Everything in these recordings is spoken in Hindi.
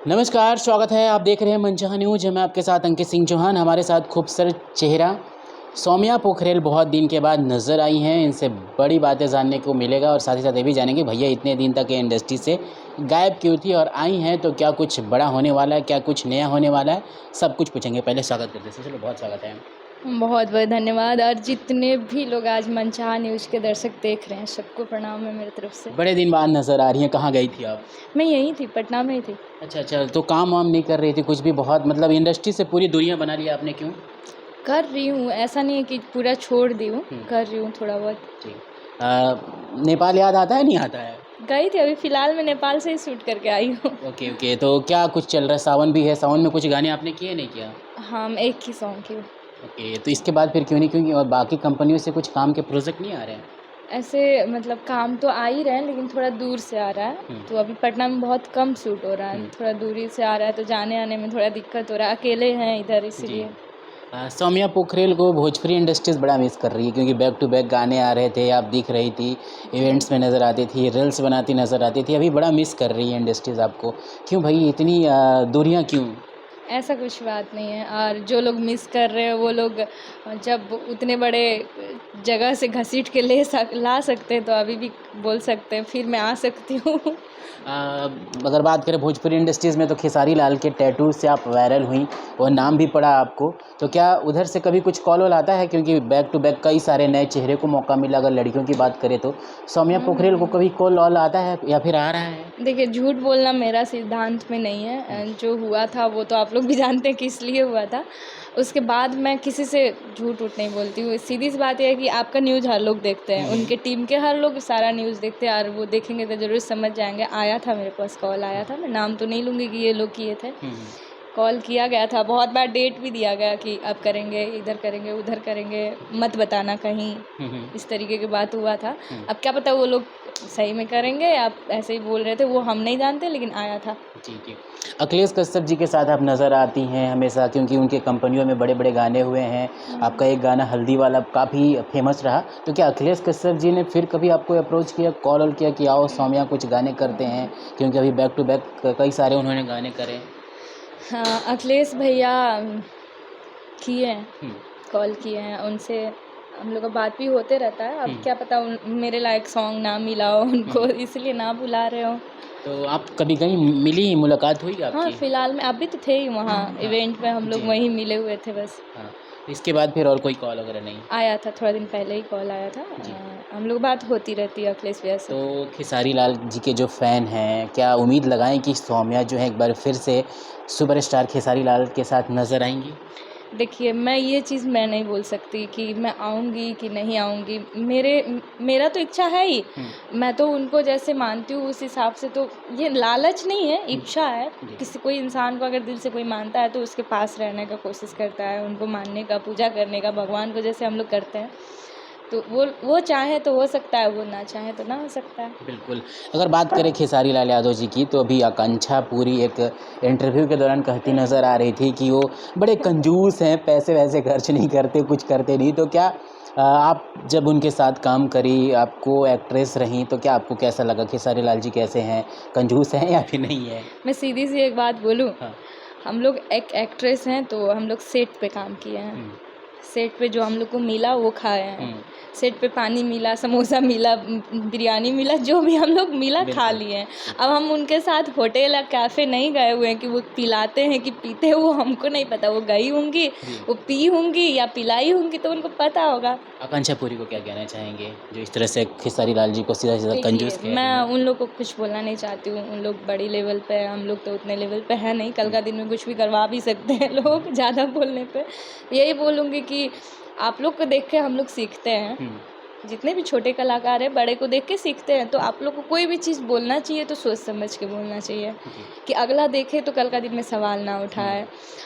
नमस्कार, स्वागत है। आप देख रहे हैं मनचाहा न्यूज़। मैं आपके साथ अंकित सिंह चौहान। हमारे साथ खूबसूरत चेहरा सौम्या पोखरेल बहुत दिन के बाद नज़र आई हैं। इनसे बड़ी बातें जानने को मिलेगा और साथ ही साथ ये भी जानेंगे भैया इतने दिन तक ये इंडस्ट्री से गायब क्यों थी और आई हैं तो क्या कुछ बड़ा होने वाला है, क्या कुछ नया होने वाला है, सब कुछ पूछेंगे। पहले स्वागत करते हैं। चलो, बहुत स्वागत है। बहुत बहुत धन्यवाद। और जितने भी लोग आज मनचाहा न्यूज़ के दर्शक देख रहे हैं, सबको प्रणाम है मेरी तरफ से। बड़े दिन बाद नज़र आ रही हैं। कहाँ गई थी आप? मैं यहीं थी, पटना में ही थी। अच्छा, तो काम वाम नहीं कर रही थी कुछ भी? बहुत मतलब इंडस्ट्री से पूरी दुनिया बना लिया आपने, क्यों? कर रही हूँ, ऐसा नहीं है कि पूरा छोड़ दी हूँ, हम्म, कर रही हूँ थोड़ा बहुत। ठीक। नेपाल याद आता है, नहीं आता है? गई थी, अभी फ़िलहाल मैं नेपाल से ही शूट करके आई हूँ। ओके, तो क्या कुछ चल रहा है? सावन भी है, सावन में कुछ गाने आपने किए, नहीं किया? हाँ, मैं एक ही सॉन्ग की हूँ। ओके, तो इसके बाद फिर क्यों नहीं, क्योंकि और बाकी कंपनियों से कुछ काम के प्रोजेक्ट नहीं आ रहे हैं? ऐसे मतलब काम तो आ ही रहे हैं, लेकिन थोड़ा दूर से आ रहा है। तो अभी पटना में बहुत कम शूट हो रहा है, थोड़ा दूरी से आ रहा है, तो जाने आने में थोड़ा दिक्कत हो रहा है। अकेले हैं इधर, जी। इसीलिए। सौम्या पोखरेल को भोजपुरी इंडस्ट्रीज़ बड़ा मिस कर रही है, क्योंकि बैक टू बैक गाने आ रहे थे, आप दिख रही थी, इवेंट्स में नज़र आती थी, रील्स बनाती नज़र आती थी। अभी बड़ा मिस कर रही है इंडस्ट्रीज़ आपको। क्यों भाई इतनी दूरियां क्यों? ऐसा कुछ बात नहीं है। और जो लोग मिस कर रहे हैं वो लोग जब उतने बड़े जगह से घसीट के ला सकते हैं, तो अभी भी बोल सकते हैं, फिर मैं आ सकती हूँ। अ, अगर बात करें भोजपुरी इंडस्ट्रीज़ में, तो खेसारी लाल के टैटू से आप वायरल हुई और नाम भी पड़ा आपको। तो क्या उधर से कभी कुछ कॉल वॉल आता है? क्योंकि बैक टू बैक कई सारे नए चेहरे को मौका मिला। अगर लड़कियों की बात करें तो सौम्या पोखरेल को कभी कॉल वॉल आता है या फिर आ रहा है? देखिए, झूठ बोलना मेरा सिद्धांत में नहीं है। जो हुआ था वो तो आप लोग भी जानते हैं किस लिए हुआ था। उसके बाद मैं किसी से झूठ उठ नहीं बोलती हूँ। सीधी सी बात यह है कि आपका न्यूज़ हर लोग देखते हैं, उनके टीम के हर लोग सारा न्यूज़ देखते हैं, और वो देखेंगे तो ज़रूर समझ जाएंगे। आया था, मेरे पास कॉल आया था, मैं नाम तो नहीं लूँगी कि ये लोग किए थे। कॉल किया गया था, बहुत बार डेट भी दिया गया कि अब करेंगे, इधर करेंगे, उधर करेंगे, मत बताना कहीं, इस तरीके की बात हुआ था। अब क्या पता वो लोग सही में करेंगे या ऐसे ही बोल रहे थे, वो हम नहीं जानते, लेकिन आया था। जी। अखिलेश कश्यप जी के साथ आप नज़र आती हैं हमेशा, क्योंकि उनके कंपनियों में बड़े बड़े गाने हुए हैं। आपका एक गाना हल्दी वाला काफ़ी फेमस रहा। तो क्या अखिलेश कश्यप जी ने फिर कभी आपको अप्रोच किया, कॉल वॉल किया कि आओ सौम्या कुछ गाने करते हैं? क्योंकि अभी बैक टू बैक कई सारे उन्होंने गाने करे। हाँ, अखिलेश भैया किए हैं, हम्म, कॉल किए हैं, उनसे हम लोग का बात भी होते रहता है। अब क्या पता मेरे लायक सॉन्ग ना मिला हो उनको, इसलिए ना बुला रहे हो। तो आप कभी कहीं मिली, मुलाकात हुई हाँ, आपकी? फिलहाल में अभी तो थे ही वहाँ इवेंट में, हम लोग जी। वहीं मिले हुए थे बस। हाँ, इसके बाद फिर और कोई कॉल वगैरह नहीं? आया था, थोड़ा दिन पहले ही कॉल आया था। जी। हम लोग बात होती रहती है अखिलेश भैया से। तो खेसारी लाल जी के जो फ़ैन हैं, क्या उम्मीद लगाएं कि सौम्या जो है एक बार फिर से सुपरस्टार खेसारी लाल के साथ नज़र आएंगी? देखिए, मैं ये चीज़ मैं नहीं बोल सकती कि मैं आऊँगी कि नहीं आऊँगी। मेरा तो इच्छा है ही। मैं तो उनको जैसे मानती हूँ उस हिसाब से, तो ये लालच नहीं है, इच्छा है। किसी कोई इंसान को अगर दिल से कोई मानता है तो उसके पास रहने का कोशिश करता है, उनको मानने का, पूजा करने का, भगवान को जैसे हम लोग करते हैं। तो वो चाहे तो हो सकता है, वो ना चाहे तो ना हो सकता है। बिल्कुल। अगर बात करें खेसारी लाल यादव जी की, तो अभी आकांक्षा पूरी एक इंटरव्यू के दौरान कहती नज़र आ रही थी कि वो बड़े कंजूस हैं, पैसे वैसे खर्च नहीं करते, कुछ करते नहीं। तो क्या आप जब उनके साथ काम करी, आपको एक्ट्रेस रहीं, तो क्या आपको कैसा लगा? खेसारी लाल जी कैसे हैं? कंजूस हैं या फिर नहीं है? मैं सीधी सी एक बात बोलूँ, हाँ। हम लोग एक एक्ट्रेस हैं, तो हम लोग सेट पे काम किए हैं। सेट पे जो हम लोग को मिला वो खाए हैं। सेट पे पानी मिला, समोसा मिला, बिरयानी मिला, जो भी हम लोग मिला खा लिए हैं। अब हम उनके साथ होटल या कैफ़े नहीं गए हुए हैं कि वो पिलाते हैं कि पीते हैं, वो हमको नहीं पता। वो गई होंगी, वो पी होंगी या पिलाई होंगी, तो उनको पता होगा। आकांक्षा पूरी को क्या कहना चाहेंगे, जो इस तरह से खेसारी लाल जी को सीधा-सीधा कंजूस देखिए, कह रही मैं हैं? उन लोग को कुछ बोलना नहीं चाहती हूँ। उन लोग बड़ी लेवल पे हैं, हम लोग तो उतने लेवल पे हैं नहीं। कल का दिन में कुछ भी करवा भी सकते हैं लोग ज़्यादा बोलने पे। यही बोलूँगी कि आप लोग को देख के हम लोग सीखते हैं। जितने भी छोटे कलाकार हैं, बड़े को देख के सीखते हैं। तो आप लोग को कोई भी चीज़ बोलना चाहिए तो सोच समझ के बोलना चाहिए, कि अगला देखे तो कल का दिन में सवाल ना उठाए।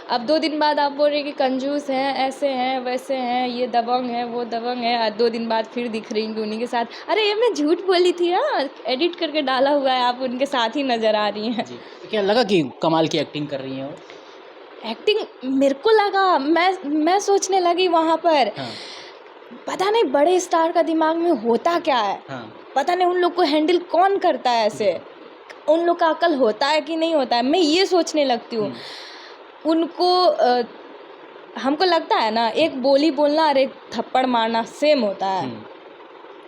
अब 2 दिन बाद आप बोल रहे हैं कि कंजूस हैं, ऐसे हैं, वैसे हैं, ये दबंग है, वो दबंग है, और 2 दिन बाद फिर दिख रही हैं उन्हीं के साथ। अरे ये मैं झूठ बोली थी, हाँ, एडिट करके डाला हुआ है, आप उनके साथ ही नज़र आ रही हैं। जी। तो क्या लगा कि कमाल की एक्टिंग कर रही हैं वो? एक्टिंग मेरे को लगा, मैं सोचने लगी वहाँ पर, पता नहीं बड़े स्टार का दिमाग में होता क्या है। हाँ। पता नहीं उन लोग को हैंडल कौन करता है ऐसे। उन लोग का अक्ल होता है कि नहीं होता है, मैं ये सोचने लगती हूँ। उनको हमको लगता है ना, एक बोली बोलना और एक थप्पड़ मारना सेम होता है।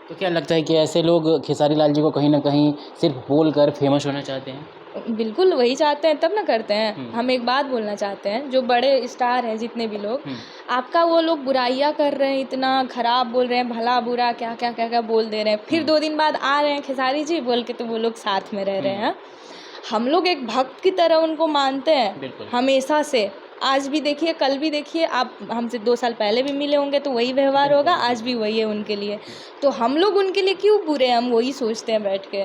तो क्या लगता है कि ऐसे लोग खेसारी लाल जी को कहीं ना कहीं सिर्फ बोल कर फेमस होना चाहते हैं? बिल्कुल वही चाहते हैं, तब ना करते हैं। हम एक बात बोलना चाहते हैं, जो बड़े स्टार हैं जितने भी लोग, आपका वो लोग बुराइयां कर रहे हैं, इतना खराब बोल रहे हैं, भला बुरा क्या क्या क्या क्या बोल दे रहे हैं, फिर 2 दिन बाद आ रहे हैं खेसारी जी बोल के, तो वो लोग साथ में रह रहे हैं। हम लोग एक भक्त की तरह उनको मानते हैं हमेशा से। आज भी देखिए, कल भी देखिए, आप हमसे 2 साल पहले भी मिले होंगे तो वही व्यवहार होगा, आज भी वही है उनके लिए। तो हम लोग उनके लिए क्यों बुरे हैं, हम वही सोचते हैं बैठ के।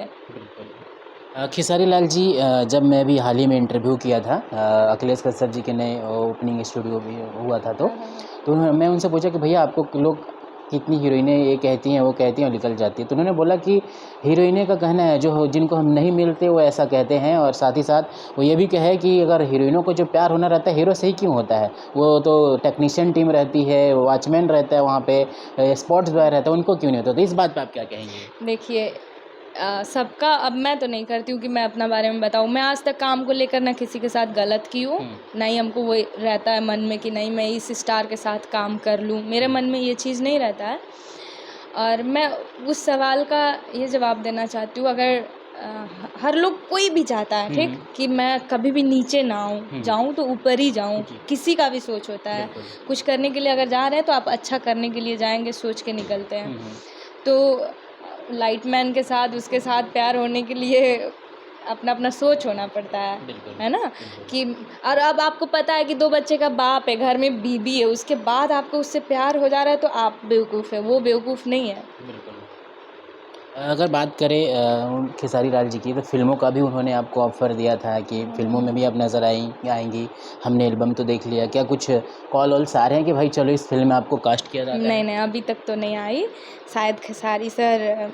खेसारी लाल जी, जब मैं भी हाल ही में इंटरव्यू किया था, अखिलेश कश्यप जी के नए ओपनिंग स्टूडियो भी हुआ था, तो मैं उनसे पूछा कि भैया आपको लोग कितनी हीरोइनें ये कहती हैं वो कहती हैं और निकल जाती है, तो उन्होंने बोला कि हीरोइनें का कहना है जो जिनको हम नहीं मिलते वो ऐसा कहते हैं, और साथ ही साथ वो ये भी कहे कि अगर हीरोइनों को जो प्यार होना रहता है हीरो से ही क्यों होता है, वो तो टेक्नीशियन टीम रहती है, वॉचमैन रहता है वहाँ पे, स्पोर्ट्स बॉय रहता है, उनको क्यों नहीं होता। तो इस बात पर आप क्या कहेंगे? देखिए, सबका, अब मैं तो नहीं करती हूँ कि मैं अपना बारे में बताऊँ। मैं आज तक काम को लेकर ना किसी के साथ गलत की हूँ, ना ही हमको वो रहता है मन में कि नहीं मैं इस स्टार के साथ काम कर लूँ, मेरे मन में ये चीज़ नहीं रहता है। और मैं उस सवाल का ये जवाब देना चाहती हूँ, अगर हर लोग कोई भी चाहता है ठीक कि मैं कभी भी नीचे ना आऊँ, जाऊँ तो ऊपर ही जाऊँ, किसी का भी सोच होता है। कुछ करने के लिए अगर जा रहे हैं तो आप अच्छा करने के लिए जाएंगे, सोच के निकलते हैं। तो लाइटमैन के साथ, उसके साथ प्यार होने के लिए अपना अपना सोच होना पड़ता है ना, कि और अब आपको पता है कि 2 बच्चे का बाप है, घर में बीबी है, उसके बाद आपको उससे प्यार हो जा रहा है, तो आप बेवकूफ़ है, वो बेवकूफ़ नहीं है। अगर बात करें खेसारी लाल जी की, तो फिल्मों का भी उन्होंने आपको ऑफ़र दिया था कि फिल्मों में भी आप नज़र आएंगी, हमने एल्बम तो देख लिया, क्या कुछ कॉल वॉल्स आ रहे हैं कि भाई चलो इस फिल्म में आपको कास्ट किया जाता है? नहीं अभी तक तो नहीं आई। शायद खेसारी सर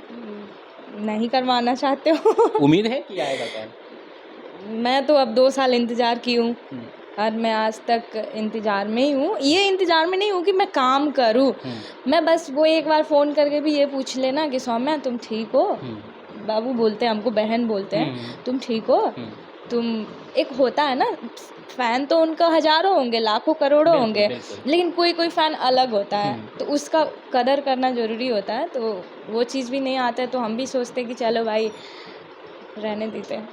नहीं करवाना चाहते हो। उम्मीद है कि आएगा क्या? मैं तो अब 2 साल इंतज़ार की हूँ और मैं आज तक इंतज़ार में ही हूँ। ये इंतज़ार में नहीं हूँ कि मैं काम करूँ, मैं बस वो एक बार फ़ोन करके भी ये पूछ लेना कि सौम्या तुम ठीक हो? बाबू बोलते हैं हमको, बहन बोलते हैं, तुम ठीक हो? तुम, एक होता है ना, फ़ैन तो उनका हज़ारों होंगे, लाखों करोड़ों होंगे, लेकिन कोई कोई फ़ैन अलग होता है, तो उसका कदर करना ज़रूरी होता है। तो वो चीज़ भी नहीं आता है तो हम भी सोचते हैं कि चलो भाई रहने देते हैं।